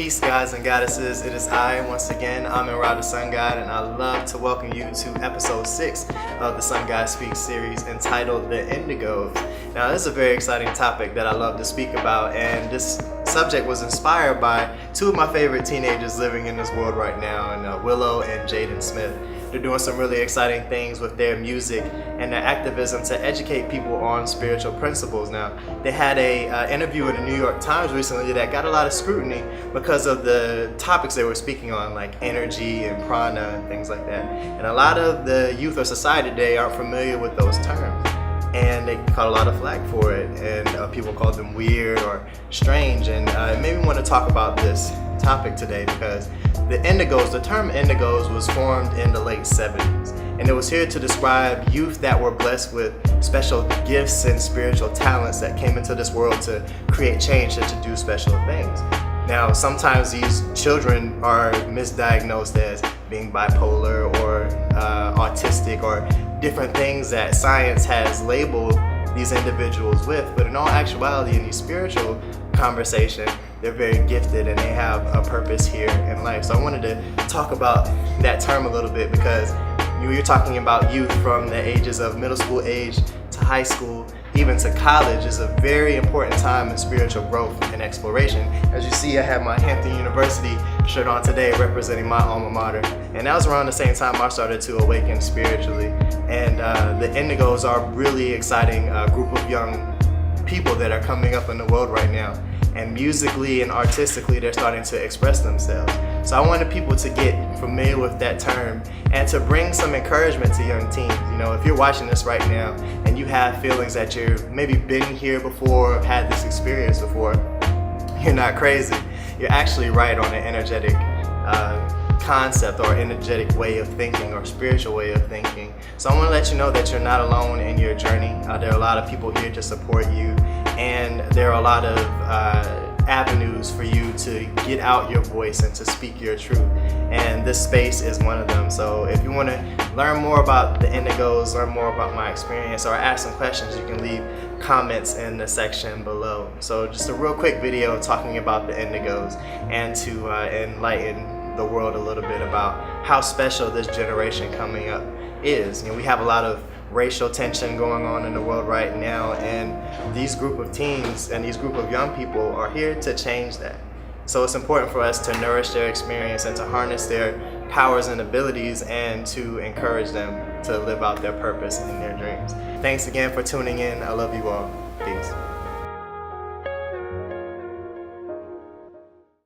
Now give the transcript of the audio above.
Peace, gods and goddesses. It is I, once again, Amin Ra, the Sun God, and I'd love to welcome you to episode 6 of the Sun God Speaks series entitled The Indigos. Now, this is a very exciting topic that I love to speak about, and this subject was inspired by two of my favorite teenagers living in this world right now, and Willow and Jaden Smith. They're doing some really exciting things with their music and their activism to educate people on spiritual principles. Now, they had a interview in the New York Times recently that got a lot of scrutiny because of the topics they were speaking on, like energy and prana and things like that. And a lot of the youth of society today aren't familiar with those terms, and they caught a lot of flack for it, and people called them weird or strange. And it made me want to talk about this topic today because the term Indigos was formed in the late 70s, and it was here to describe youth that were blessed with special gifts and spiritual talents that came into this world to create change and to do special things. Now, sometimes these children are misdiagnosed as being bipolar or autistic or different things that science has labeled these individuals with, but in all actuality, in the spiritual conversation, they're very gifted and they have a purpose here in life. So I wanted to talk about that term a little bit because you're talking about youth from the ages of middle school age to high school, even to college, is a very important time in spiritual growth and exploration. As you see, I have my Hampton University shirt on today representing my alma mater, and that was around the same time I started to awaken spiritually. And the Indigos are a really exciting group of young people that are coming up in the world right now, and musically and artistically they're starting to express themselves. So I wanted people to get familiar with that term and to bring some encouragement to young teens. You know, if you're watching this right now and you have feelings that you've maybe been here before, had this experience before, you're not crazy. You're actually right on an energetic concept or energetic way of thinking or spiritual way of thinking. So I want to let you know that you're not alone in your journey. There are a lot of people here to support you, and there are a lot of avenues for you to get out your voice and to speak your truth, and this space is one of them. So if you want to learn more about the Indigos, learn more about my experience, or ask some questions, you can leave comments in the section below. So just a real quick video talking about the Indigos and to enlighten the world a little bit about how special this generation coming up is. You know, we have a lot of racial tension going on in the world right now, and these group of teens and these group of young people are here to change that. So it's important for us to nourish their experience and to harness their powers and abilities and to encourage them to live out their purpose and their dreams. Thanks again for tuning in. I love you all.